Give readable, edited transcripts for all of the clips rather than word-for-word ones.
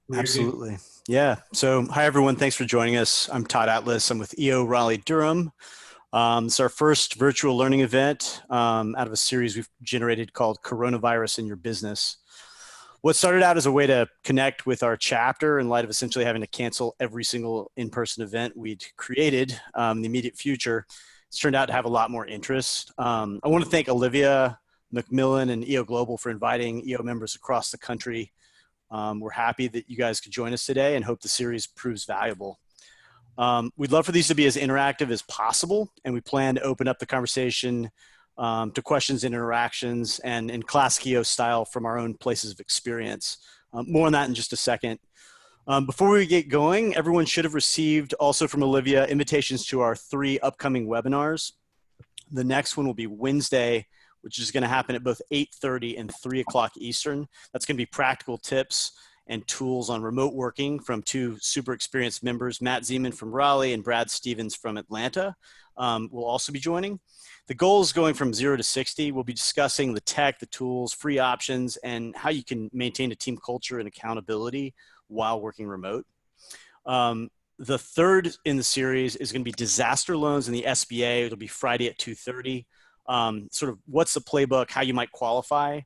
We're good. Absolutely. Yeah. So, hi, everyone. Thanks for joining us. I'm Todd Atlas. I'm with EO Raleigh Durham. It's our first virtual learning event out of a series we've generated called Coronavirus in Your Business. What started out as a way to connect with our chapter in light of essentially having to cancel every single in-person event we'd created in the immediate future, it's turned out to have a lot more interest. I want to thank Olivia McMillan and EO Global for inviting EO members across the country. We're happy that you guys could join us today and hope the series proves valuable. We'd love for these to be as interactive as possible, and we plan to open up the conversation to questions and interactions and in classic EO style from our own places of experience. More on that in just a second. Before we get going, everyone should have received also from Olivia invitations to our 3 upcoming webinars. The next one will be Wednesday, which is going to happen at both 8:30 and 3 o'clock Eastern. That's going to be practical tips and tools on remote working from 2 super experienced members, Matt Zeman from Raleigh and Brad Stevens from Atlanta, will also be joining. The goal is going from 0 to 60. We'll be discussing the tech, the tools, free options, and how you can maintain a team culture and accountability while working remote. The third in the series is going to be disaster loans in the SBA. It'll be Friday at 2:30. Sort of what's the playbook, how you might qualify.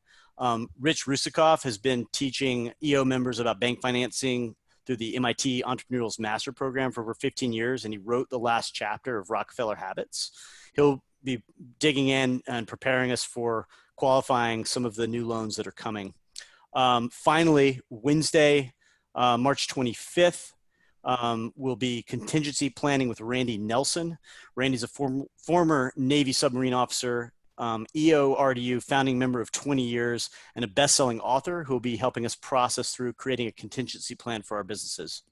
Rich Rusikoff has been teaching EO members about bank financing through the MIT Entrepreneurial's Master Program for over 15 years, and he wrote the last chapter of Rockefeller Habits. He'll be digging in and preparing us for qualifying some of the new loans that are coming. Finally, Wednesday, March 25th, will be contingency planning with Randy Nelson. Randy's a former Navy submarine officer, EO RDU founding member of 20 years, and a best-selling author who will be helping us process through creating a contingency plan for our businesses.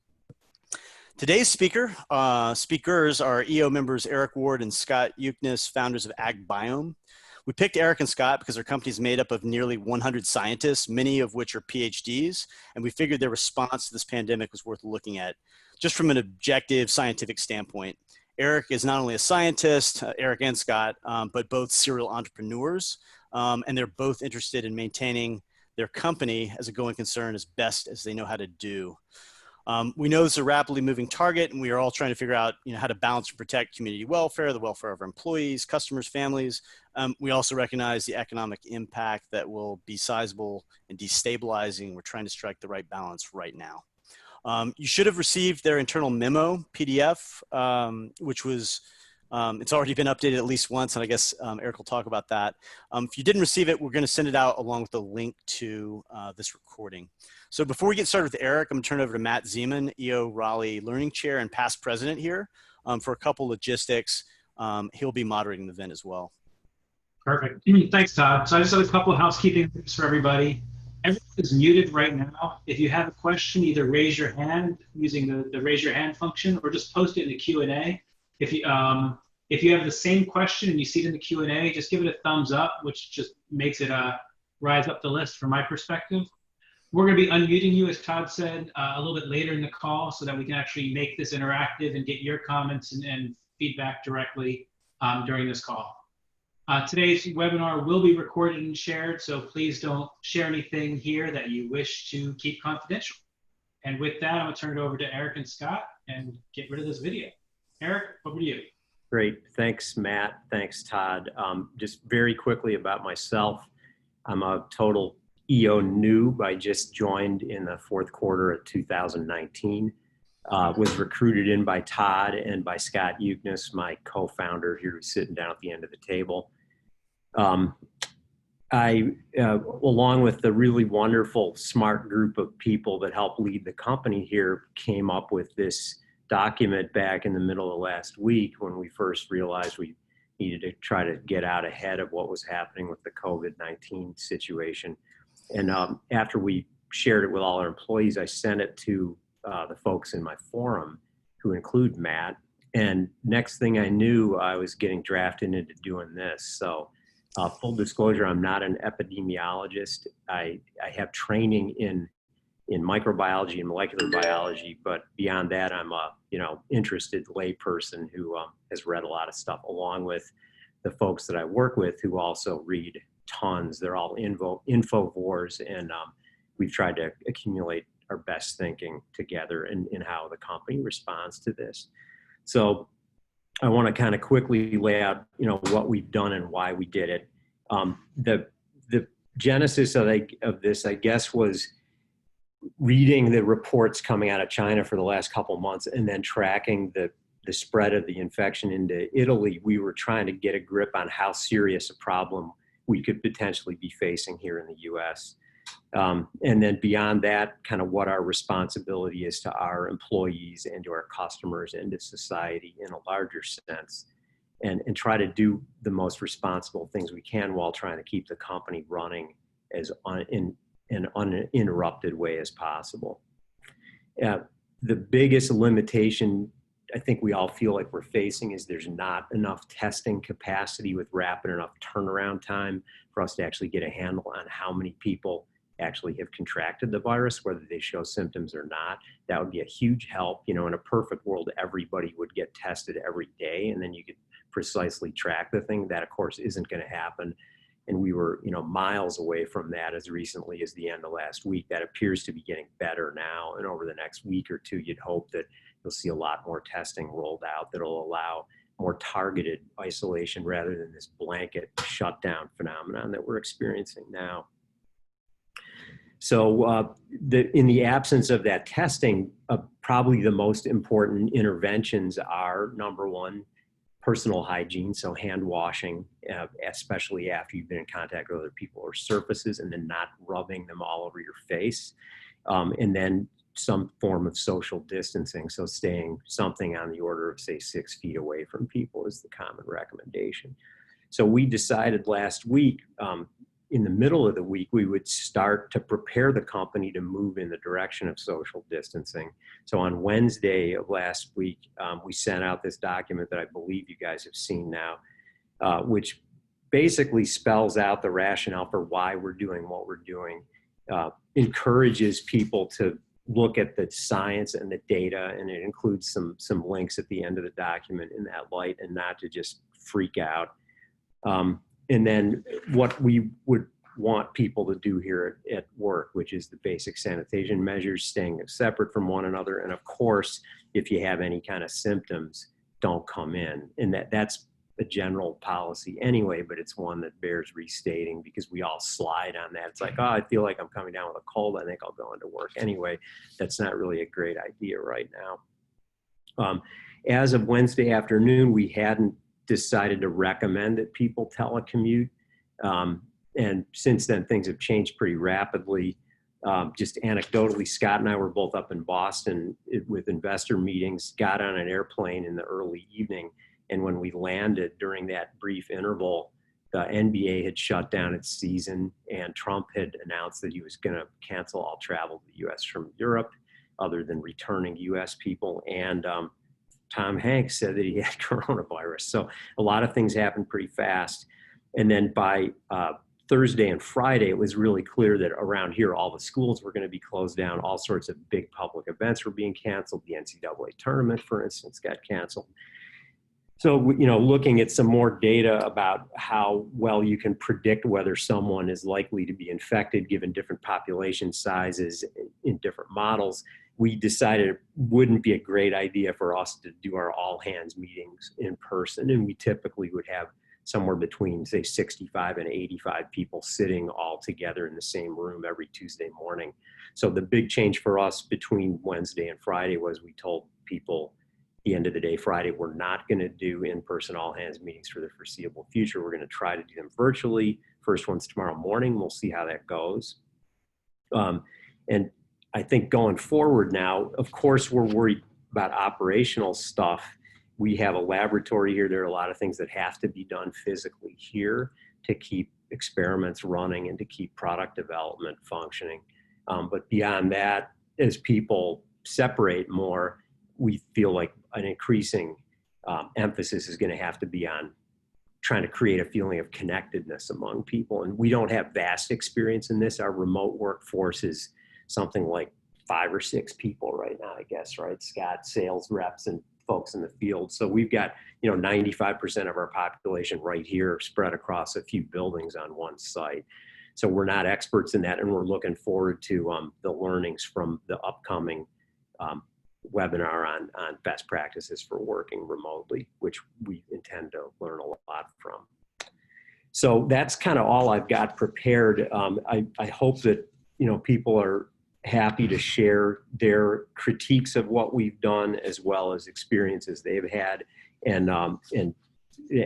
Today's speakers are EO members Eric Ward and Scott Eucnis, founders of AgBiome. We picked Eric and Scott because their company is made up of nearly 100 scientists, many of which are PhDs, and we figured their response to this pandemic was worth looking at, just from an objective scientific standpoint. Eric is not only a scientist, Eric and Scott, but both serial entrepreneurs, and they're both interested in maintaining their company as a going concern as best as they know how to do. We know this is a rapidly moving target, and we are all trying to figure out how to balance and protect community welfare, the welfare of our employees, customers, families. We also recognize the economic impact that will be sizable and destabilizing. We're trying to strike the right balance right now. You should have received their internal memo PDF, which was, it's already been updated at least once, and I guess Eric will talk about that. If you didn't receive it, we're going to send it out along with the link to this recording. So before we get started with Eric, I'm going to turn it over to Matt Zeman, EO Raleigh Learning Chair and past president here, for a couple logistics. He'll be moderating the event as well. Perfect. Thanks, Todd. So I just have a couple of housekeeping things for everybody. Everyone is muted right now. If you have a question, either raise your hand using the raise your hand function, or just post it in the Q&A. If you have the same question and you see it in the Q&A, just give it a thumbs up, which just makes it rise up the list from my perspective. We're going to be unmuting you, as Todd said, a little bit later in the call so that we can actually make this interactive and get your comments and feedback directly during this call. Today's webinar will be recorded and shared, so please don't share anything here that you wish to keep confidential. And with that, I'm going to turn it over to Eric and Scott and get rid of this video. Eric, over to you. Great. Thanks, Matt. Thanks, Todd. Just very quickly about myself. I'm a total EO noob. I just joined in the fourth quarter of 2019. Was recruited in by Todd and by Scott Eucnis, my co-founder here who's sitting down at the end of the table. Along with the really wonderful, smart group of people that help lead the company here, came up with this document back in the middle of last week when we first realized we needed to try to get out ahead of what was happening with the COVID-19 situation. And after we shared it with all our employees, I sent it to the folks in my forum, who include Matt. And next thing I knew, I was getting drafted into doing this. So full disclosure, I'm not an epidemiologist. I have training in microbiology and molecular biology, but beyond that, I'm a interested layperson who has read a lot of stuff, along with the folks that I work with who also read tons. They're all infovores, and we've tried to accumulate our best thinking together in how the company responds to this. So I want to kind of quickly lay out, what we've done and why we did it. The genesis of this, I guess, was reading the reports coming out of China for the last couple of months and then tracking the spread of the infection into Italy. We were trying to get a grip on how serious a problem we could potentially be facing here in the US. And then beyond that, kind of what our responsibility is to our employees and to our customers and to society in a larger sense, and try to do the most responsible things we can while trying to keep the company running as in an uninterrupted way as possible. The biggest limitation I think we all feel like we're facing is there's not enough testing capacity with rapid enough turnaround time for us to actually get a handle on how many people actually have contracted the virus, whether they show symptoms or not. That would be a huge help. In a perfect world, everybody would get tested every day, and then you could precisely track the thing. That, of course, isn't going to happen. And we were, miles away from that as recently as the end of last week. That appears to be getting better now. And over the next week or two, you'd hope that you'll see a lot more testing rolled out that'll allow more targeted isolation rather than this blanket shutdown phenomenon that we're experiencing now. So in the absence of that testing, probably the most important interventions are, number one, personal hygiene, so hand washing, especially after you've been in contact with other people or surfaces, and then not rubbing them all over your face. And then some form of social distancing, so staying something on the order of, say, 6 feet away from people is the common recommendation. So we decided last week, in the middle of the week, we would start to prepare the company to move in the direction of social distancing. So on Wednesday of last week, we sent out this document that I believe you guys have seen now, which basically spells out the rationale for why we're doing what we're doing, encourages people to look at the science and the data, and it includes some links at the end of the document in that light, and not to just freak out. And then what we would want people to do here at work, which is the basic sanitation measures, staying separate from one another. And of course, if you have any kind of symptoms, don't come in. And that's a general policy anyway, but it's one that bears restating because we all slide on that. It's like, oh, I feel like I'm coming down with a cold. I think I'll go into work anyway. That's not really a great idea right now. As of Wednesday afternoon, we hadn't decided to recommend that people telecommute. And since then, things have changed pretty rapidly. Just anecdotally, Scott and I were both up in Boston with investor meetings, got on an airplane in the early evening. And when we landed during that brief interval, the NBA had shut down its season, and Trump had announced that he was going to cancel all travel to the US from Europe, other than returning US people. And Tom Hanks said that he had coronavirus. So a lot of things happened pretty fast. And then by Thursday and Friday, it was really clear that around here, all the schools were going to be closed down. All sorts of big public events were being canceled. The NCAA tournament, for instance, got canceled. So, looking at some more data about how well you can predict whether someone is likely to be infected given different population sizes in different models, we decided it wouldn't be a great idea for us to do our all hands meetings in person. And we typically would have somewhere between, say, 65 and 85 people sitting all together in the same room every Tuesday morning. So the big change for us between Wednesday and Friday was we told people at the end of the day, Friday, we're not going to do in-person all hands meetings for the foreseeable future. We're going to try to do them virtually. First one's tomorrow morning. We'll see how that goes. And I think going forward now, of course, we're worried about operational stuff. We have a laboratory here. There are a lot of things that have to be done physically here to keep experiments running and to keep product development functioning. But beyond that, as people separate more, we feel like an increasing emphasis is going to have to be on trying to create a feeling of connectedness among people. And we don't have vast experience in this. Our remote workforce is something like 5 or 6 people right now, I guess, right? Scott, sales reps and folks in the field. So we've got, 95% of our population right here spread across a few buildings on one site. So we're not experts in that, and we're looking forward to the learnings from the upcoming webinar on best practices for working remotely, which we intend to learn a lot from. So that's kind of all I've got prepared. I hope that, people are happy to share their critiques of what we've done as well as experiences they've had. And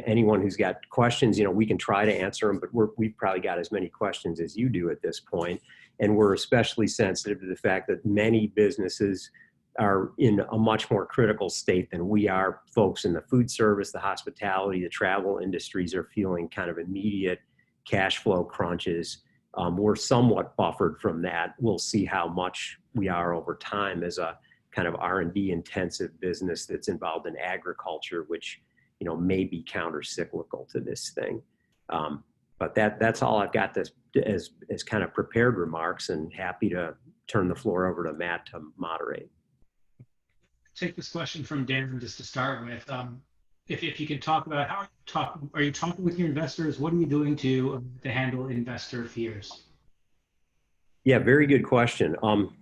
anyone who's got questions, we can try to answer them, but we've probably got as many questions as you do at this point. And we're especially sensitive to the fact that many businesses are in a much more critical state than we are. Folks in the food service, the hospitality, the travel industries are feeling kind of immediate cash flow crunches. We're somewhat buffered from that. We'll see how much we are over time as a kind of R&D intensive business that's involved in agriculture, which may be counter-cyclical to this thing. But that's all I've got as kind of prepared remarks, and happy to turn the floor over to Matt to moderate. Take this question from Dan just to start with. If you can talk about how are you talking with your investors? What are you doing to handle investor fears? Yeah, very good question.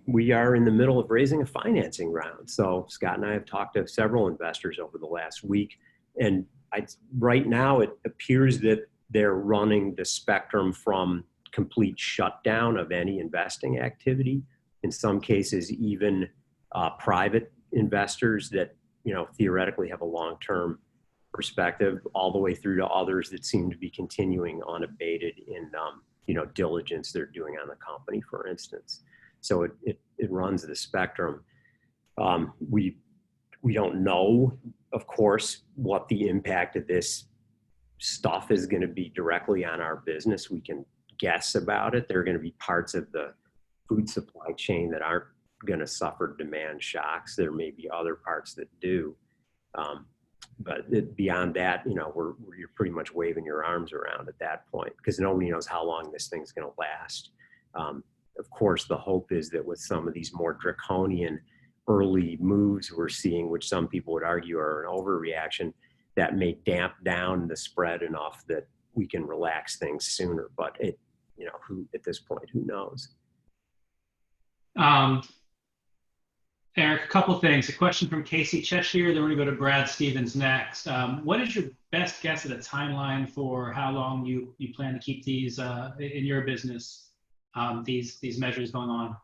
We are in the middle of raising a financing round. So Scott and I have talked to several investors over the last week, and right now it appears that they're running the spectrum from complete shutdown of any investing activity. In some cases, even private investors that theoretically have a long-term perspective, all the way through to others that seem to be continuing unabated in diligence they're doing on the company, for instance. So it runs the spectrum. We don't know, of course, what the impact of this stuff is going to be directly on our business. We can guess about it. There are going to be parts of the food supply chain that aren't going to suffer demand shocks. There may be other parts that do. But beyond that, you're pretty much waving your arms around at that point, because nobody knows how long this thing's going to last. Of course, the hope is that with some of these more draconian early moves we're seeing, which some people would argue are an overreaction, that may damp down the spread enough that we can relax things sooner. But at this point, who knows? Eric, a couple things. A question from Casey Cheshire, then we're going to go to Brad Stevens next. What is your best guess at a timeline for how long you plan to keep these in your business, these measures going on?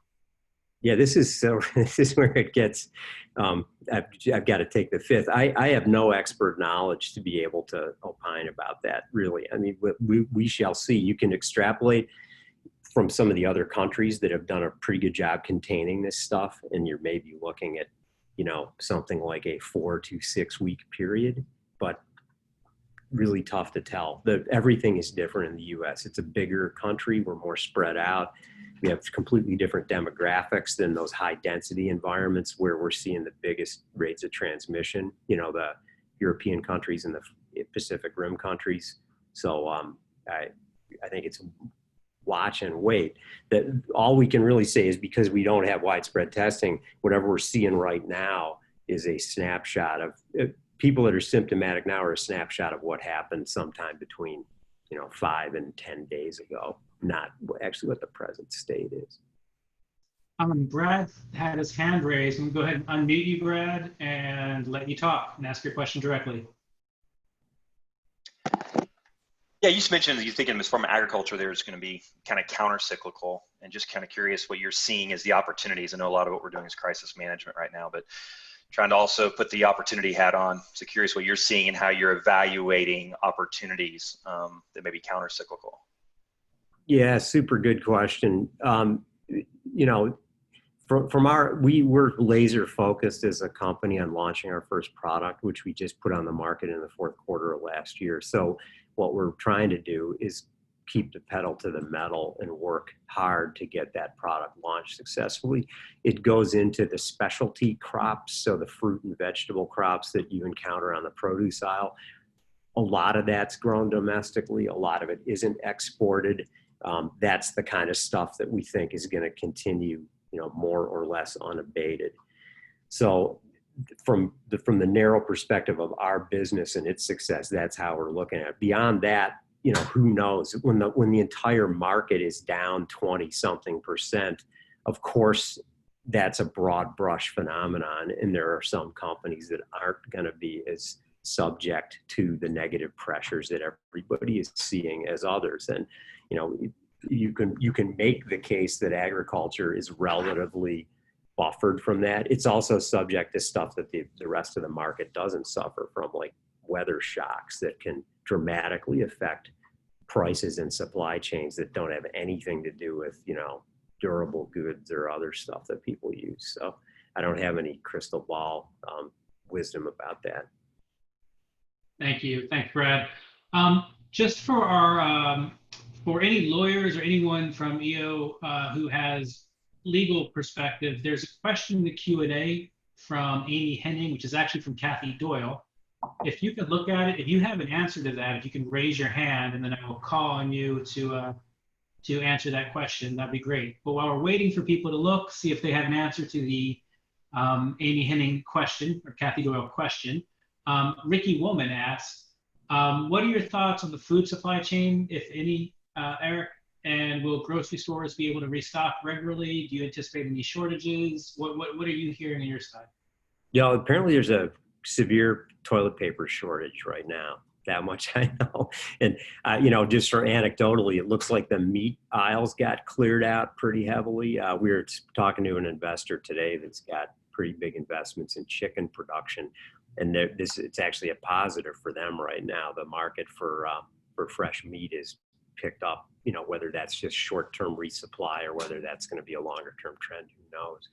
Yeah, this is where it gets, I've got to take the fifth. I have no expert knowledge to be able to opine about that, really. I mean, we shall see. You can extrapolate from some of the other countries that have done a pretty good job containing this stuff, and you're maybe looking at, something like a 4 to 6 week period, but really tough to tell. Everything is different in the US. It's a bigger country. We're more spread out. We have completely different demographics than those high density environments where we're seeing the biggest rates of transmission, the European countries and the Pacific Rim countries. So I think it's watch and wait. That all we can really say is, because we don't have widespread testing, whatever we're seeing right now is a snapshot of people that are symptomatic now, are a snapshot of what happened sometime between 5 and 10 days ago, not actually what the present state is. Brad had his hand raised. I'm going to go ahead and unmute you, Brad, and let you talk and ask your question directly. Yeah, you just mentioned that you're thinking as from agriculture, there's going to be kind of counter-cyclical, and just kind of curious what you're seeing as the opportunities. I know a lot of what we're doing is crisis management right now, but trying to also put the opportunity hat on. So curious what you're seeing and how you're evaluating opportunities that may be counter-cyclical. Yeah, super good question. We were laser focused as a company on launching our first product, which we just put on the market in the fourth quarter of last year. So what we're trying to do is keep the pedal to the metal and work hard to get that product launched successfully. It goes into the specialty crops, so the fruit and vegetable crops that you encounter on the produce aisle. A lot of that's grown domestically. A lot of it isn't exported. That's the kind of stuff that we think is going to continue, more or less unabated. So from the narrow perspective of our business and its success, that's how we're looking at it. Beyond that, you know, who knows when the entire market is down 20-something%, of course, that's a broad brush phenomenon. And there are some companies that aren't going to be as subject to the negative pressures that everybody is seeing as others. And, you know, you can make the case that agriculture is relatively buffered from that. It's also subject to stuff that the rest of the market doesn't suffer from, like weather shocks that can dramatically affect prices and supply chains that don't have anything to do with, you know, durable goods or other stuff that people use. So I don't have any crystal ball wisdom about that. Thank you. Thanks, Brad. Just for our for any lawyers or anyone from EO who has legal perspective, there's a question in the Q&A from Amy Henning, which is actually from Kathy Doyle. If you could look at it, if you have an answer to that, if you can raise your hand, and then I will call on you to answer that question, that'd be great. But while we're waiting for people to look, see if they have an answer to the Amy Henning question or Kathy Doyle question, Ricky Woolman asks, what are your thoughts on the food supply chain, if any, Eric? And will grocery stores be able to restock regularly? Do you anticipate any shortages? What are you hearing on your side? Yeah, apparently there's a severe toilet paper shortage right now. That much I know. And, you know, just for anecdotally, it looks like the meat aisles got cleared out pretty heavily. We were talking to an investor today that's got pretty big investments in chicken production. And it's actually a positive for them right now. The market for fresh meat is picked up, you know, whether that's just short-term resupply or whether that's going to be a longer-term trend, who knows.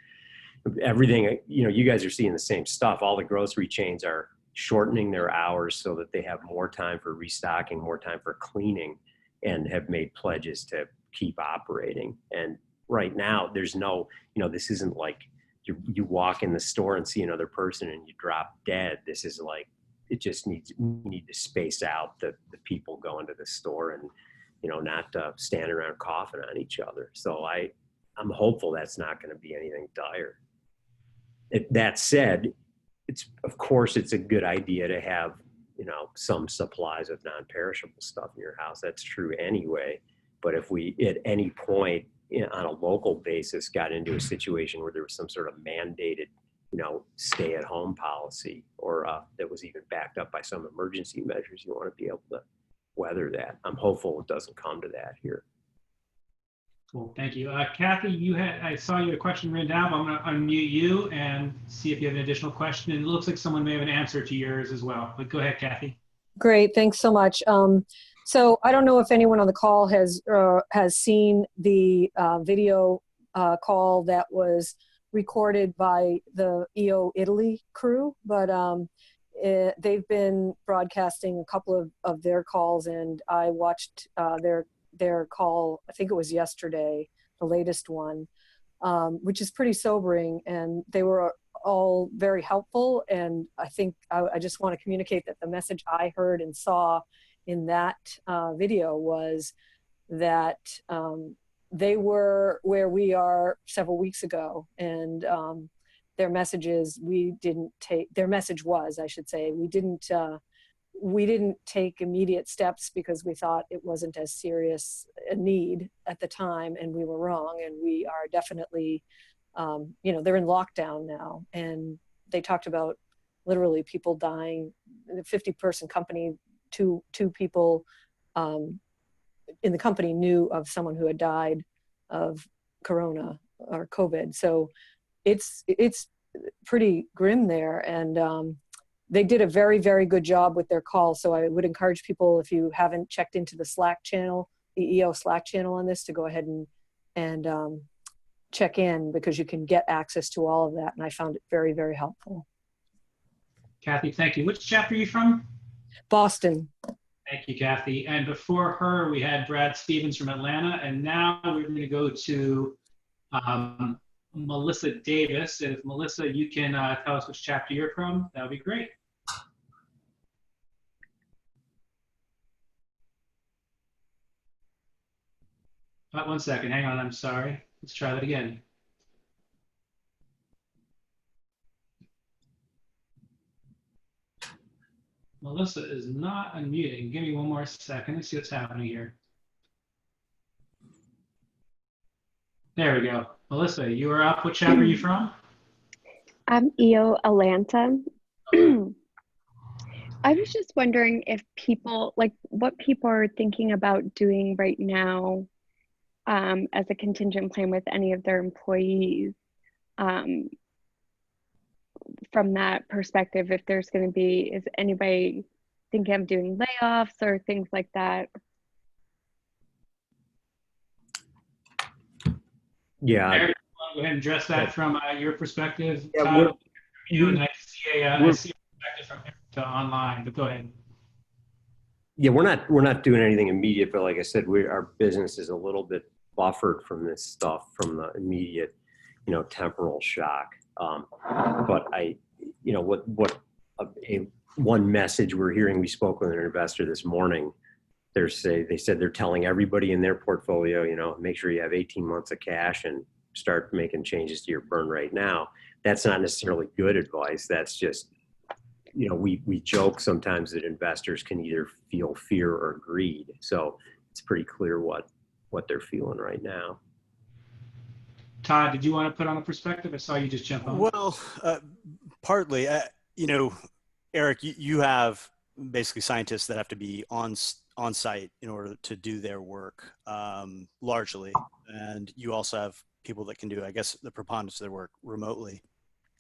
Everything, you know, you guys are seeing the same stuff. All the grocery chains are shortening their hours so that they have more time for restocking, more time for cleaning, and have made pledges to keep operating. And right now there's no, you know, this isn't like you walk in the store and see another person and you drop dead. This is like, it just we need to space out the people going to the store and, you know, not standing around coughing on each other. So I'm hopeful that's not going to be anything dire. That said, of course it's a good idea to have, you know, some supplies of non-perishable stuff in your house. That's true anyway. But if we at any point on a local basis got into a situation where there was some sort of mandated, you know, stay-at-home policy, or that was even backed up by some emergency measures, you want to be able to weather that. I'm hopeful it doesn't come to that here. Cool, thank you. Kathy, I saw you had a question written down, but I'm going to unmute you and see if you have an additional question. And it looks like someone may have an answer to yours as well. But go ahead, Kathy. Great, thanks so much. So I don't know if anyone on the call has seen the video call that was recorded by the EO Italy crew, but they've been broadcasting a couple of their calls, and I watched their call, I think it was yesterday, the latest one, which is pretty sobering, and they were all very helpful. And I think I just want to communicate that the message I heard and saw in that video was that they were where we are several weeks ago, and their message was, I should say, we didn't take immediate steps because we thought it wasn't as serious a need at the time, and we were wrong. And we are definitely, you know, they're in lockdown now, and they talked about literally people dying. The 50-person company, two people in the company knew of someone who had died of corona or COVID. So it's pretty grim there, and they did a very, very good job with their call. So I would encourage people, if you haven't checked into the Slack channel, the EO Slack channel on this, to go ahead and check in, because you can get access to all of that. And I found it very, very helpful. Kathy, thank you. Which chapter are you from? Boston. Thank you, Kathy. And before her, we had Brad Stevens from Atlanta. And now we're going to go to Melissa Davis. And if Melissa, you can tell us which chapter you're from, that would be great. One second, hang on, I'm sorry. Let's try that again. Melissa is not unmuting. Give me one more second. Let's see what's happening here. There we go. Melissa, you are up. What chapter are you from? I'm EO Atlanta. I was just wondering if people, like what people are thinking about doing right now as a contingent plan with any of their employees. From that perspective, if there's going to be, is anybody thinking of doing layoffs or things like that? Yeah. Eric, go ahead and address that from your perspective. Yeah, Todd, you and I see a perspective from Eric to online, but go ahead. Yeah, we're not doing anything immediate, but like I said, our business is a little bit buffered from this stuff, from the immediate, temporal shock. But one message we're hearing, we spoke with an investor this morning. They said they're telling everybody in their portfolio, make sure you have 18 months of cash and start making changes to your burn rate now. That's not necessarily good advice. That's just, we joke sometimes that investors can either feel fear or greed. So it's pretty clear what they're feeling right now. Todd, did you want to put on a perspective? I saw you just jump on. Well, partly, Eric, you have basically scientists that have to be on site in order to do their work, largely. And you also have people that can do, I guess, the preponderance of their work remotely.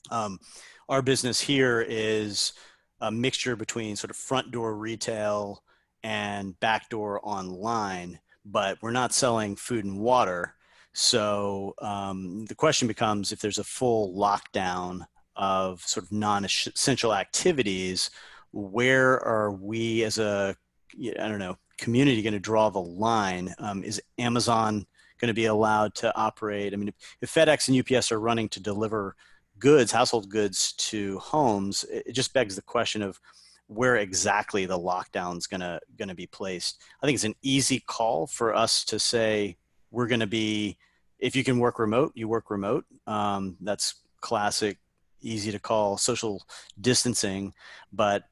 Our business here is a mixture between sort of front door retail and back door online, but we're not selling food and water. So the question becomes, if there's a full lockdown of sort of non-essential activities, where are we as a, community going to draw the line? Is Amazon going to be allowed to operate? I mean, if FedEx and UPS are running to deliver goods, household goods to homes, it just begs the question of where exactly the lockdown's going to be placed. I think it's an easy call for us to say, we're going to be, if you can work remote, you work remote. That's classic, easy to call social distancing. But,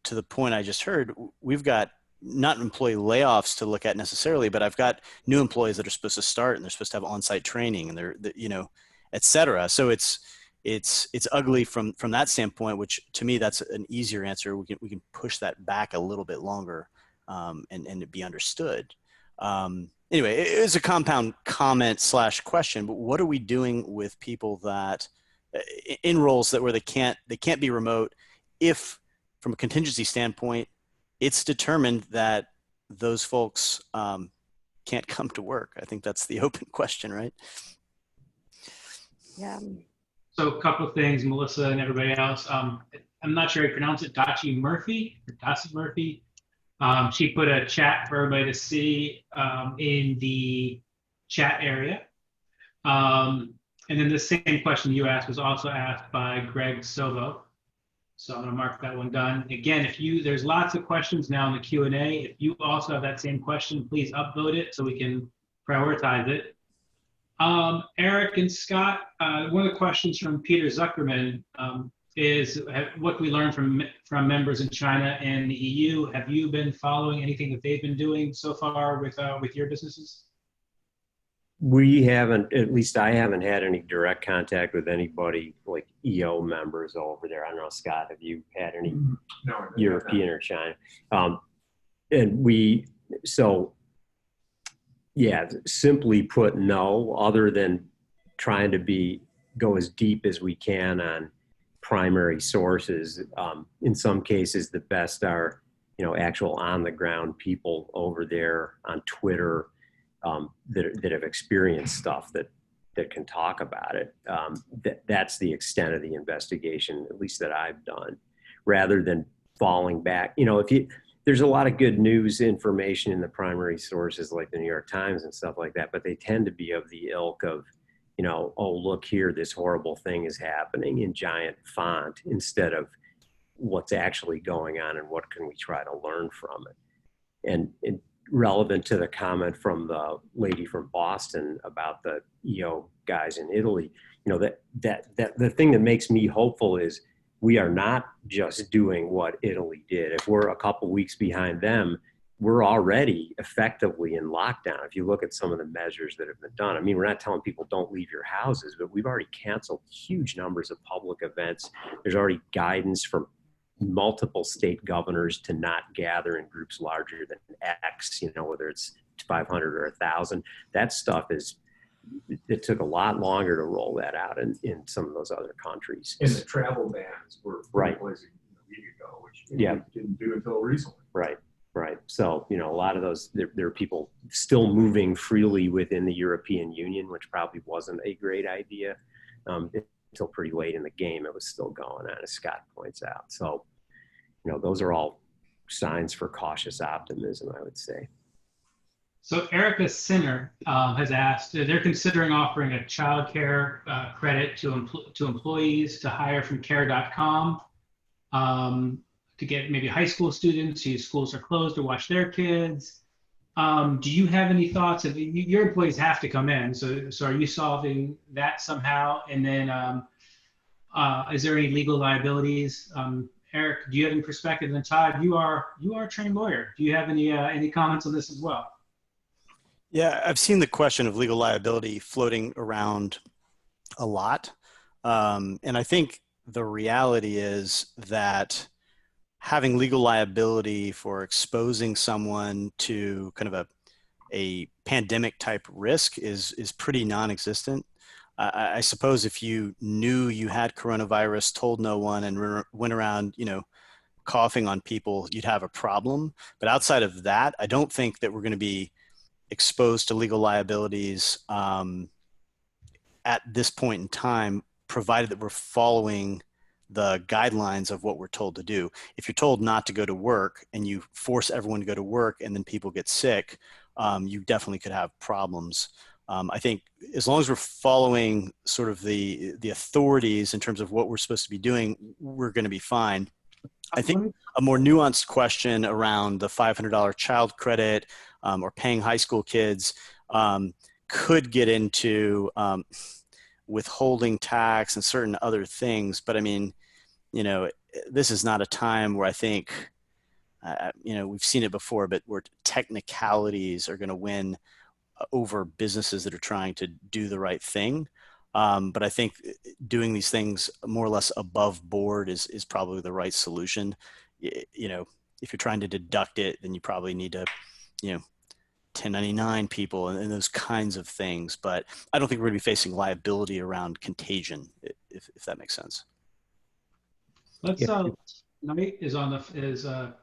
to the point I just heard, we've got not employee layoffs to look at necessarily, but I've got new employees that are supposed to start and they're supposed to have on-site training and they're et cetera. So it's ugly from that standpoint, which to me, that's an easier answer. We can push that back a little bit longer and it be understood. Anyway, it is a compound comment / question, but what are we doing with people that in roles where they can't be remote if from a contingency standpoint, it's determined that those folks can't come to work? I think that's the open question, right? Yeah. So a couple of things, Melissa and everybody else. I'm not sure how you pronounce it, Daci Murphy. She put a chat for everybody to see in the chat area. And then the same question you asked was also asked by Greg Sovo. So I'm going to mark that one done. Again, there's lots of questions now in the Q&A. If you also have that same question, please upvote it so we can prioritize it. Eric and Scott, one of the questions from Peter Zuckerman is what we learned from members in China and the EU. Have you been following anything that they've been doing so far with your businesses? We haven't, at least I haven't had any direct contact with anybody like EO members over there. I don't know, Scott, have you had any European or China? Simply put, no, other than trying to go as deep as we can on primary sources. In some cases, the best are, actual on the ground people over there on Twitter that have experienced stuff that can talk about it. That's the extent of the investigation, at least that I've done, rather than falling back. There's a lot of good news information in the primary sources like the New York Times and stuff like that, but they tend to be of the ilk of, oh, look here, this horrible thing is happening in giant font, instead of what's actually going on and what can we try to learn from it. And relevant to the comment from the lady from Boston about the EO guys in Italy, that the thing that makes me hopeful is we are not just doing what Italy did. If we're a couple weeks behind them, we're already effectively in lockdown. If you look at some of the measures that have been done, I mean, we're not telling people don't leave your houses, but we've already canceled huge numbers of public events. There's already guidance from multiple state governors to not gather in groups larger than X, you know, whether it's 500 or 1,000. That stuff it took a lot longer to roll that out in some of those other countries. And the travel bans were right. a week ago, which yeah. we didn't do until recently. Right. Right. So, you know, a lot of those, there are people still moving freely within the European Union, which probably wasn't a great idea until pretty late in the game. It was still going on, as Scott points out. So, you know, those are all signs for cautious optimism, I would say. So Erica Sinner has asked, they're considering offering a child care credit to employees to hire from care.com. To get maybe high school students whose schools are closed to watch their kids. Do you have any thoughts of, your employees have to come in, so are you solving that somehow? And then is there any legal liabilities? Eric, do you have any perspective? And then Todd, you are a trained lawyer. Do you have any comments on this as well? Yeah, I've seen the question of legal liability floating around a lot. And I think the reality is that having legal liability for exposing someone to kind of a pandemic type risk is pretty non-existent. I suppose if you knew you had coronavirus, told no one, and went around, you know, coughing on people, you'd have a problem. But outside of that, I don't think that we're going to be exposed to legal liabilities at this point in time, provided that we're following the guidelines of what we're told to do. If you're told not to go to work and you force everyone to go to work and then people get sick, you definitely could have problems. I think as long as we're following sort of the authorities in terms of what we're supposed to be doing, we're going to be fine. I think a more nuanced question around the $500 child credit or paying high school kids could get into withholding tax and certain other things. But I mean, you know, this is not a time where I think, you know, we've seen it before, but where technicalities are going to win over businesses that are trying to do the right thing. But I think doing these things more or less above board is probably the right solution. You know, if you're trying to deduct it, then you probably need to, you know, 1099 people and those kinds of things. But I don't think we're going to be facing liability around contagion, if that makes sense. Let's Knight is on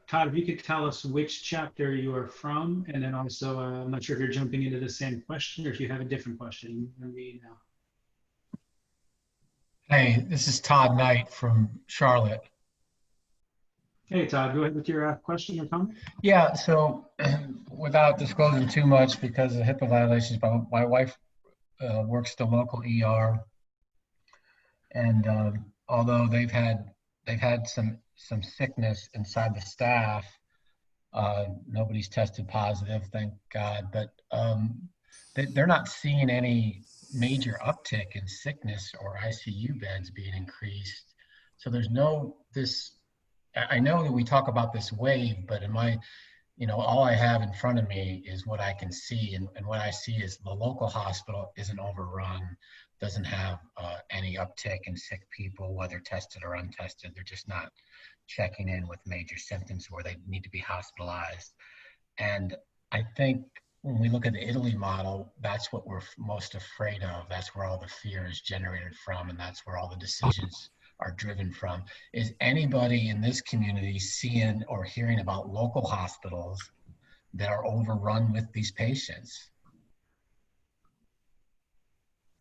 Todd, if you could tell us which chapter you are from, and then also I'm not sure if you're jumping into the same question or if you have a different question. I'm reading now. Hey, this is Todd Knight from Charlotte. Hey Todd, go ahead with your question or comment. Yeah, so without disclosing too much because of HIPAA violations, my wife works the local ER, and although they've had some sickness inside the staff, nobody's tested positive, thank God. But they're not seeing any major uptick in sickness or ICU beds being increased. So there's I know that we talk about this wave, but all I have in front of me is what I can see. And what I see is the local hospital isn't overrun, doesn't have any uptick in sick people, whether tested or untested. They're just not checking in with major symptoms where they need to be hospitalized. And I think when we look at the Italy model, that's what we're most afraid of. That's where all the fear is generated from, and that's where all the decisions are driven from. Is anybody in this community seeing or hearing about local hospitals that are overrun with these patients?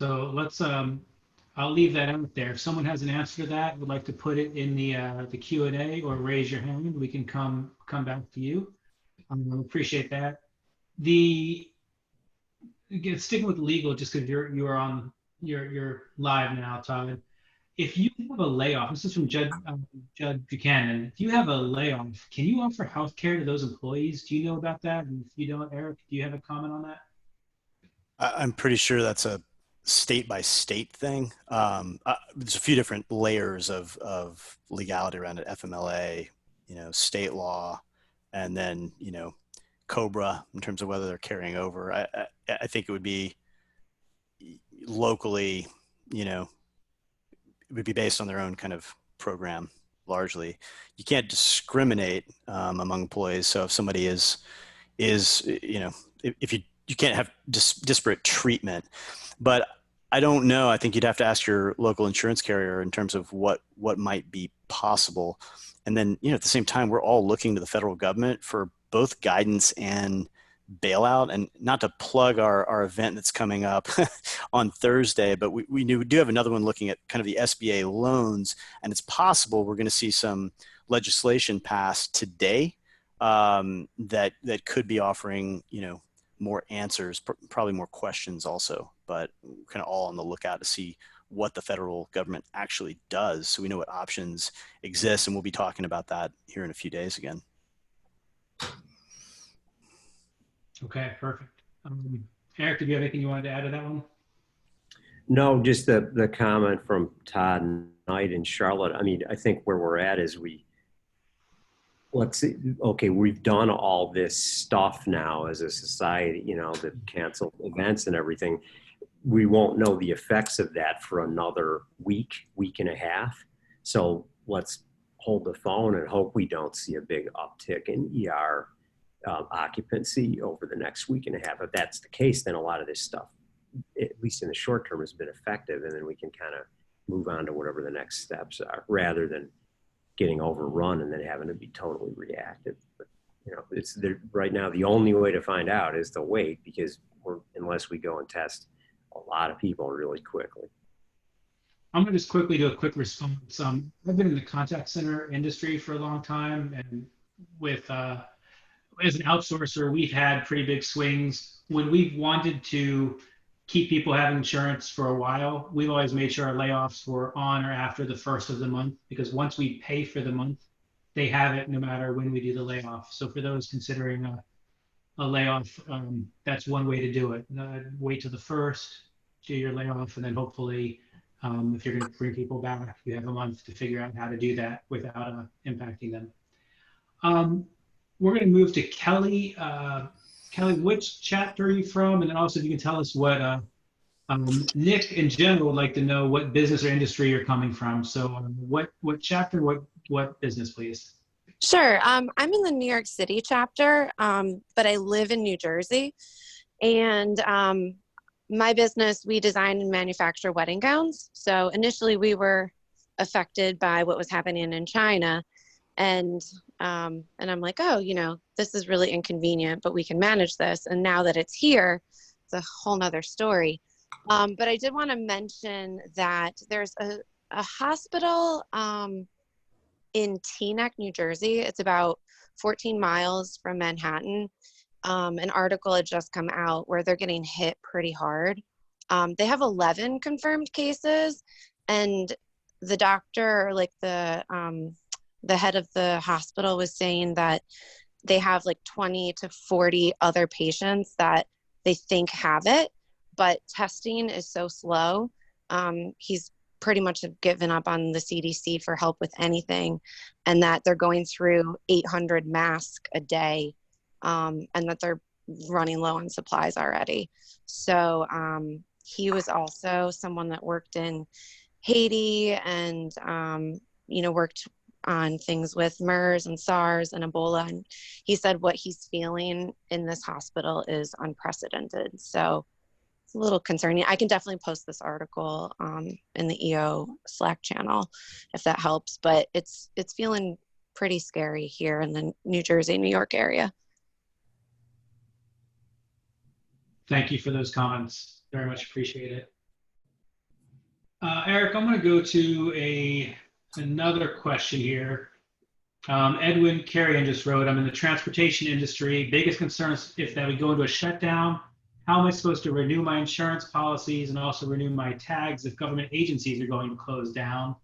So let's, I'll leave that out there. If someone has an answer to that, would like to put it in the Q&A or raise your hand, we can come back to you. Appreciate that. Again, sticking with legal, just because you're live now, Todd. If you have a layoff, this is from Judge Buchanan. If you have a layoff, can you offer health care to those employees? Do you know about that? And if you don't, Eric, do you have a comment on that? I'm pretty sure that's a state by state thing. There's a few different layers of legality around it: FMLA, state law, and then COBRA in terms of whether they're carrying over. I think it would be locally, it would be based on their own kind of program largely. You can't discriminate among employees. So if somebody is if you can't have disparate treatment. But I don't know. I think you'd have to ask your local insurance carrier in terms of what might be possible. And then, at the same time, we're all looking to the federal government for both guidance and bailout. And not to plug our event that's coming up on Thursday, but we do have another one looking at kind of the SBA loans. And it's possible we're going to see some legislation passed today that could be offering, more answers, probably more questions also, but kind of all on the lookout to see what the federal government actually does, so we know what options exist. And we'll be talking about that here in a few days again. Okay, perfect. Eric, did you have anything you wanted to add to that one? No, just the comment from Todd and Knight and Charlotte. I mean, I think where we're at is let's see, okay, we've done all this stuff now as a society, the canceled events and everything. We won't know the effects of that for another week and a half. So let's hold the phone and hope we don't see a big uptick in ER occupancy over the next week and a half. If that's the case, then a lot of this stuff, at least in the short term, has been effective, and then we can kind of move on to whatever the next steps are, rather than getting overrun and then having to be totally reactive. But, it's right now, the only way to find out is to wait, because unless we go and test a lot of people really quickly. I'm going to just quickly do a quick response. I've been in the contact center industry for a long time, and with as an outsourcer, we've had pretty big swings. When we've wanted to keep people having insurance for a while, we've always made sure our layoffs were on or after the first of the month, because once we pay for the month, they have it no matter when we do the layoff. So for those considering a layoff, that's one way to do it. Wait till the first, do your layoff, and then hopefully, if you're going to bring people back, you have a month to figure out how to do that without impacting them. We're going to move to Kelly. Kelly, which chapter are you from? And then also, if you can tell us what Nick in general would like to know, what business or industry you're coming from. So what chapter, what business, please? Sure. I'm in the New York City chapter, but I live in New Jersey. And my business, we design and manufacture wedding gowns. So initially we were affected by what was happening in China. And I'm like, oh, this is really inconvenient, but we can manage this. And now that it's here, it's a whole nother story. But I did want to mention that there's a hospital in Teaneck, New Jersey. It's about 14 miles from Manhattan. An article had just come out where they're getting hit pretty hard. They have 11 confirmed cases, and the doctor, like the head of the hospital, was saying that they have like 20 to 40 other patients that they think have it, but testing is so slow. He's pretty much given up on the CDC for help with anything, and that they're going through 800 masks a day, and that they're running low on supplies already. So he was also someone that worked in Haiti and, worked on things with MERS and SARS and Ebola. And he said what he's feeling in this hospital is unprecedented. So it's a little concerning. I can definitely post this article in the EO Slack channel if that helps, but it's feeling pretty scary here in the New Jersey, New York area. Thank you for those comments. Very much appreciate it. Eric, I'm going to go to another question here. Edwin Carrion just wrote, I'm in the transportation industry. Biggest concern is if that we go into a shutdown, how am I supposed to renew my insurance policies and also renew my tags if government agencies are going to close down?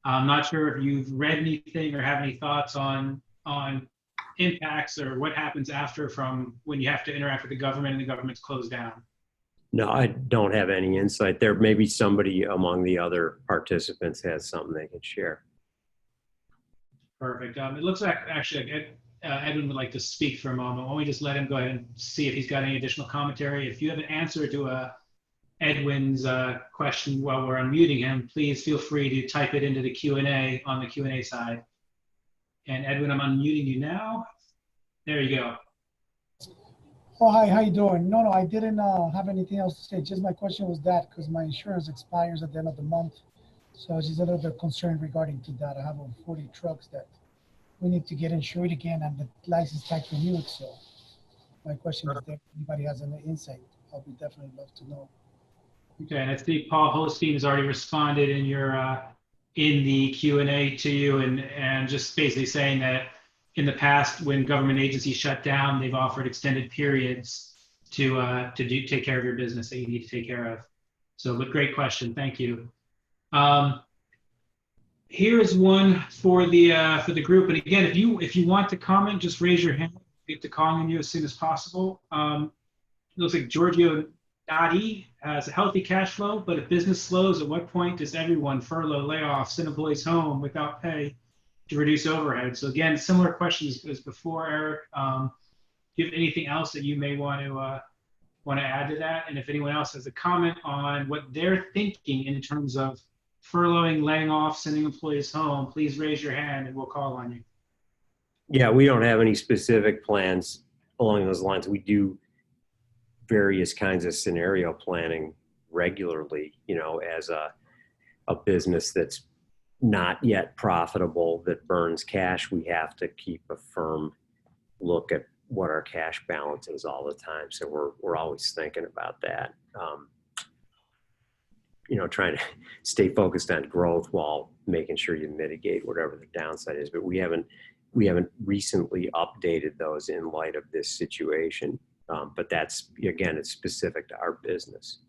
I'm not sure if you've read anything or have any thoughts on impacts or what happens after from when you have to interact with the government and the government's closed down. No, I don't have any insight there. Maybe somebody among the other participants has something they can share. Perfect. It looks like actually Edwin would like to speak for a moment. Why don't we just let him go ahead and see if he's got any additional commentary? If you have an answer to Edwin's question while we're unmuting him, please feel free to type it into the Q&A on the Q&A side. And Edwin, I'm unmuting you now. There you go. Oh, hi, how you doing? No, I didn't have anything else to say. Just my question was that because my insurance expires at the end of the month. So I was just a little bit concerned regarding to that. I have over 40 trucks that we need to get insured again and the license tag renewed. So my question is if anybody has any insight, I'll be definitely love to know. Okay, and I see Paul Holstein has already responded in your in the Q&A to you and just basically saying that in the past when government agencies shut down, they've offered extended periods to take care of your business that you need to take care of. So, but great question, thank you. Here is one for the group, and again, if you want to comment, just raise your hand. We'll get to calling on you as soon as possible. It looks like Giorgio Dottie has a healthy cash flow, but if business slows, at what point does everyone furlough, lay off, send employees home without pay to reduce overhead? So again, similar questions as before, Eric. Do you have anything else that you may want to add to that? And if anyone else has a comment on what they're thinking in terms of furloughing, laying off, sending employees home, please raise your hand and we'll call on you. Yeah, we don't have any specific plans along those lines. We do various kinds of scenario planning regularly, you know, as a business that's not yet profitable, that burns cash. We have to keep a firm look at what our cash balance is all the time. So we're always thinking about that. You know, trying to stay focused on growth while making sure you mitigate whatever the downside is. But we haven't recently updated those in light of this situation. But that's, again, it's specific to our business.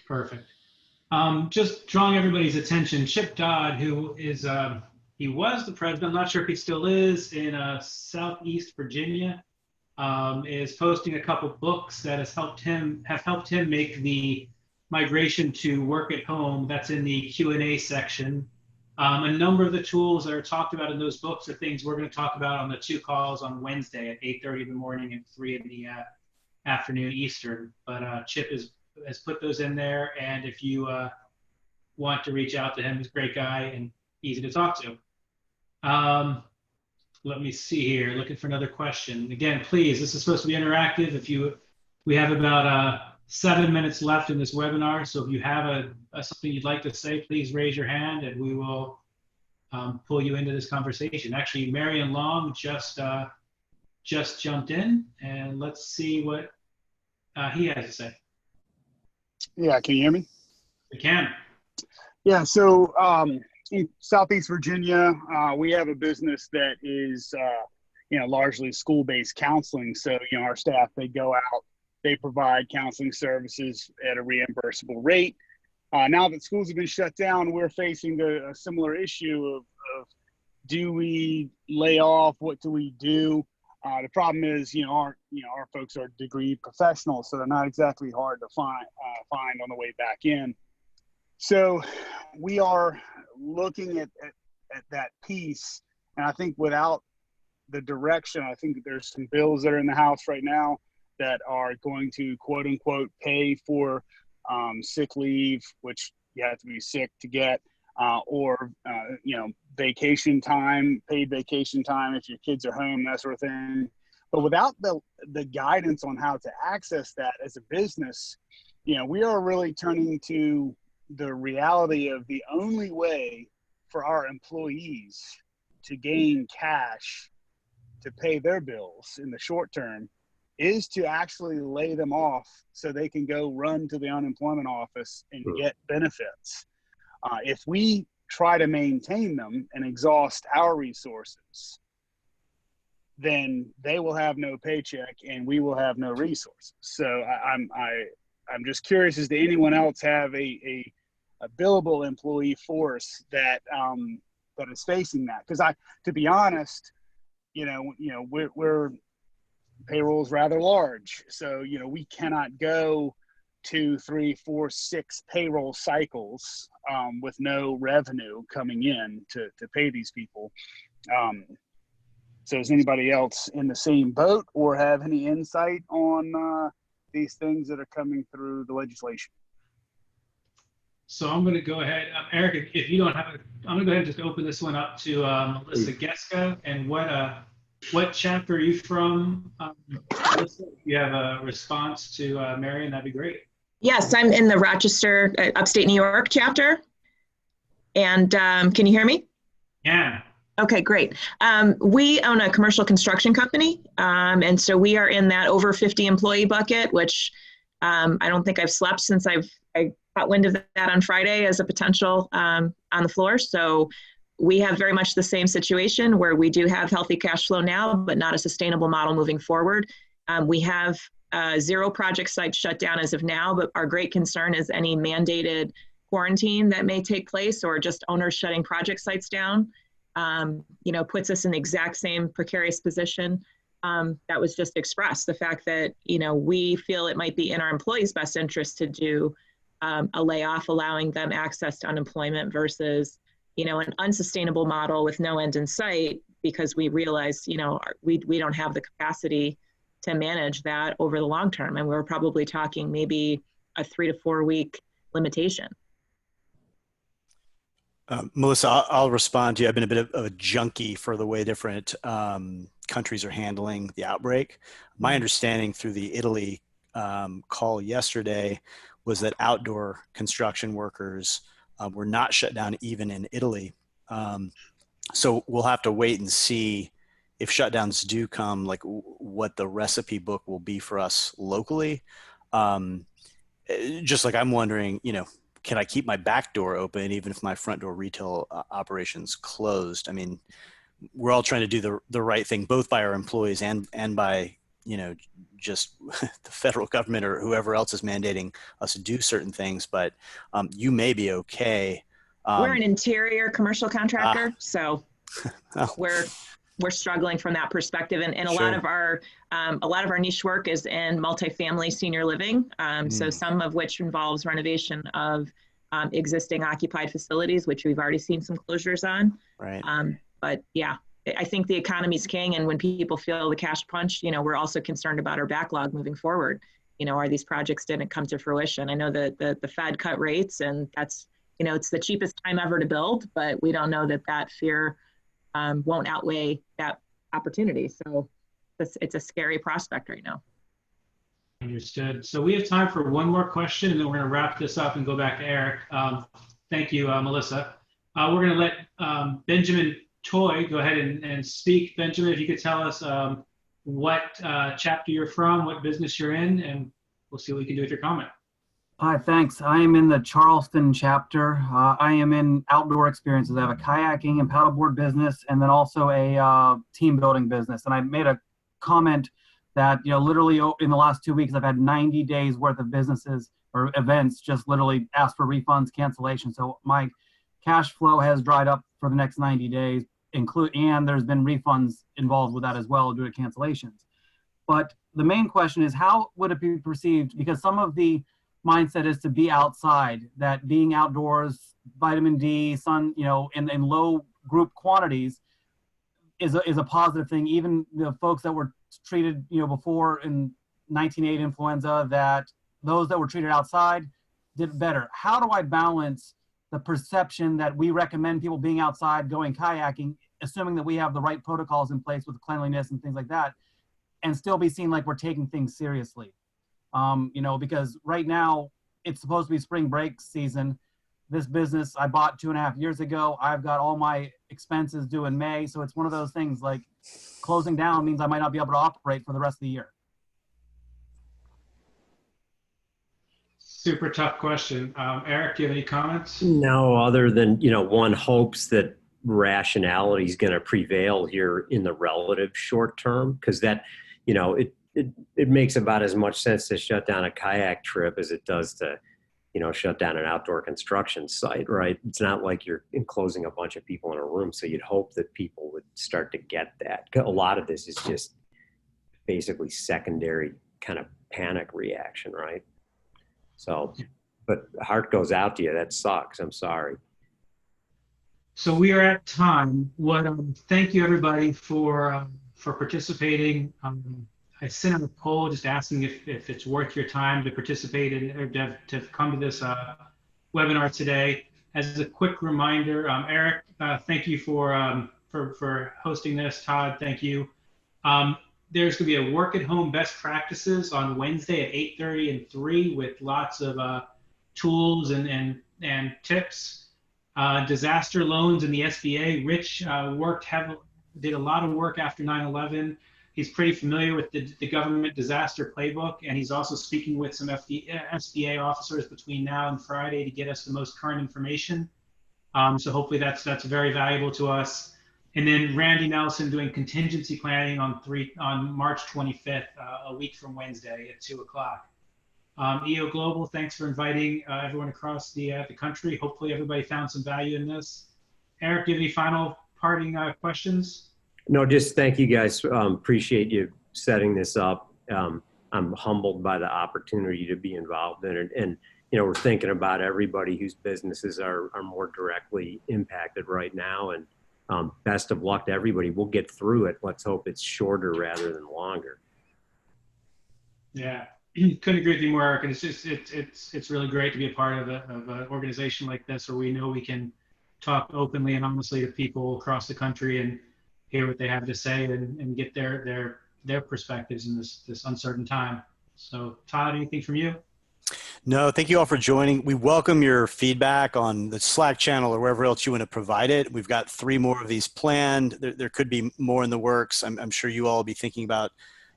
Perfect. Just drawing everybody's attention, Chip Dodd, who is, he was the president, I'm not sure if he still is, in Southeast Virginia, is posting a couple books that have helped him make the migration to work at home. That's in the Q&A section. A number of the tools that are talked about in those books are things we're going to talk about on the 2 calls on Wednesday at 8:30 in the morning and 3 in the afternoon Eastern. But Chip has put those in there, and if you want to reach out to him, he's a great guy and easy to talk to. Let me see here, looking for another question. Again, please, this is supposed to be interactive. We have about 7 minutes left in this webinar, so if you have something you'd like to say, please raise your hand and we will pull you into this conversation. Actually, Marion Long just jumped in, and let's see what he has to say. Yeah, can you hear me? We can. Yeah, so in Southeast Virginia, we have a business that is, largely school-based counseling. So, our staff, they go out, they provide counseling services at a reimbursable rate. Now that schools have been shut down, we're facing a similar issue of do we lay off? What do we do? The problem is, our folks are degree professionals, so they're not exactly hard to find on the way back in. So we are looking at that piece, and I think without the direction, I think there's some bills that are in the House right now that are going to quote unquote pay for sick leave, which you have to be sick to get, or vacation time, paid vacation time if your kids are home, that sort of thing. But without the guidance on how to access that as a business, we are really turning to the reality of the only way for our employees to gain cash to pay their bills in the short term is to actually lay them off so they can go run to the unemployment office and get benefits. If we try to maintain them and exhaust our resources, then they will have no paycheck and we will have no resources. So I'm just curious, does anyone else have a billable employee force that is facing that? Because to be honest, we're payroll is rather large. So, we cannot go 2, 3, 4, 6 payroll cycles with no revenue coming in to pay these people. So is anybody else in the same boat or have any insight on these things that are coming through the legislation? So I'm going to go ahead, Eric, if you don't have it, I'm going to go ahead and just open this one up to Melissa Geska. And what chapter are you from, Melissa? If you have a response to Marion, that'd be great. Yes, I'm in the Rochester, upstate New York chapter. And can you hear me? Yeah. Okay, great. We own a commercial construction company. And so we are in that over 50 employee bucket, which I don't think I've slept since I got wind of that on Friday as a potential on the floor. So we have very much the same situation where we do have healthy cash flow now, but not a sustainable model moving forward. We have 0 project sites shut down as of now, but our great concern is any mandated quarantine that may take place or just owners shutting project sites down. Puts us in the exact same precarious position that was just expressed. The fact that, we feel it might be in our employees' best interest to do a layoff, allowing them access to unemployment versus, an unsustainable model with no end in sight, because we realize, we don't have the capacity to manage that over the long term. And we're probably talking maybe a 3 to 4 week limitation. Melissa, I'll respond to you. I've been a bit of a junkie for the way different countries are handling the outbreak. My understanding through the Italy call yesterday was that outdoor construction workers were not shut down even in Italy. So we'll have to wait and see if shutdowns do come, like what the recipe book will be for us locally. Just like I'm wondering, can I keep my back door open even if my front door retail operation's closed? I mean, we're all trying to do the right thing, both by our employees and by, just the federal government or whoever else is mandating us to do certain things. But you may be okay. We're an interior commercial contractor, so we're struggling from that perspective. And a lot of our niche work is in multifamily senior living. So some of which involves renovation of existing occupied facilities, which we've already seen some closures on. Right. But yeah, I think the economy's king. And when people feel the cash punch, we're also concerned about our backlog moving forward. Are these projects didn't come to fruition? I know that the Fed cut rates, and that's, it's the cheapest time ever to build, but we don't know that fear won't outweigh that opportunity. So it's a scary prospect right now. Understood. So we have time for one more question, and then we're going to wrap this up and go back to Eric. Thank you, Melissa. We're going to let Benjamin Toy go ahead and speak. Benjamin, if you could tell us what chapter you're from, what business you're in, and we'll see what we can do with your comment. Hi, thanks. I am in the Charleston chapter. I am in outdoor experiences. I have a kayaking and paddleboard business, and then also a team building business. And I made a comment that, literally in the last 2 weeks, I've had 90 days worth of businesses or events just literally ask for refunds, cancellation. So my cash flow has dried up for the next 90 days, and there's been refunds involved with that as well due to cancellations. But the main question is, how would it be perceived? Because some of the mindset is to be outside, that being outdoors, vitamin D, sun, in low group quantities is a positive thing. Even the folks that were treated, before in 1908 influenza, that those that were treated outside did better. How do I balance the perception that we recommend people being outside, going kayaking, assuming that we have the right protocols in place with cleanliness and things like that, and still be seen like we're taking things seriously? Because right now it's supposed to be spring break season. This business I bought 2.5 years ago. I've got all my expenses due in May. So it's one of those things, like closing down means I might not be able to operate for the rest of the year. Super tough question. Eric, do you have any comments? No, other than, one hopes that rationality is going to prevail here in the relative short term, because that, it makes about as much sense to shut down a kayak trip as it does to, shut down an outdoor construction site, right? It's not like you're enclosing a bunch of people in a room. So you'd hope that people would start to get that. A lot of this is just basically secondary kind of panic reaction, right? So, but heart goes out to you. That sucks. I'm sorry. So we are at time. Thank you everybody for participating. I sent out a poll just asking if it's worth your time to participate in or to come to this webinar today. As a quick reminder, Eric, thank you for hosting this. Todd, thank you. There's going to be a work at home best practices on Wednesday at 8:30 and 3 with lots of tools and tips. Disaster loans in the SBA. Rich did a lot of work after 9/11. He's pretty familiar with the government disaster playbook, and he's also speaking with some SBA officers between now and Friday to get us the most current information. So hopefully that's very valuable to us. And then Randy Nelson doing contingency planning on March 25th, a week from Wednesday at 2 o'clock. EO Global, thanks for inviting everyone across the country. Hopefully everybody found some value in this. Eric, do you have any final parting questions? No, just thank you guys. Appreciate you setting this up. I'm humbled by the opportunity to be involved in it. And, you know, we're thinking about everybody whose businesses are more directly impacted right now. And best of luck to everybody. We'll get through it. Let's hope it's shorter rather than longer. Yeah, couldn't agree with you more, Eric. And it's really great to be a part of an organization like this where we know we can talk openly and honestly to people across the country and hear what they have to say and get their perspectives in this uncertain time. So Todd, anything from you? No, thank you all for joining. We welcome your feedback on the Slack channel or wherever else you want to provide it. We've got 3 more of these planned. There could be more in the works. I'm sure you all will be thinking about,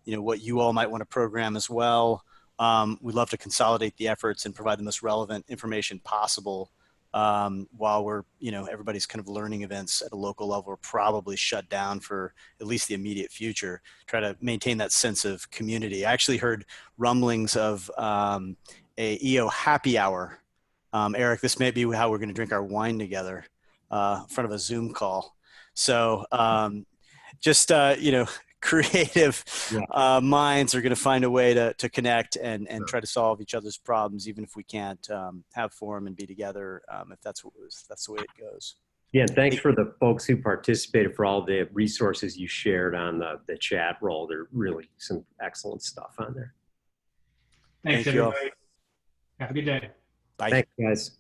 you know, what you all might want to program as well. We'd love to consolidate the efforts and provide the most relevant information possible while we're, you know, everybody's kind of learning events at a local level are probably shut down for at least the immediate future. Try to maintain that sense of community. I actually heard rumblings of a EO happy hour. Eric, this may be how we're going to drink our wine together in front of a Zoom call. So you know, creative minds are going to find a way to connect and try to solve each other's problems, even if we can't have forum and be together, if that's the way it goes. Yeah, and thanks for the folks who participated for all the resources you shared on the chat roll. There's really some excellent stuff on there. Thanks, Thank you all. everybody. Have a good day. Bye. Thanks, guys.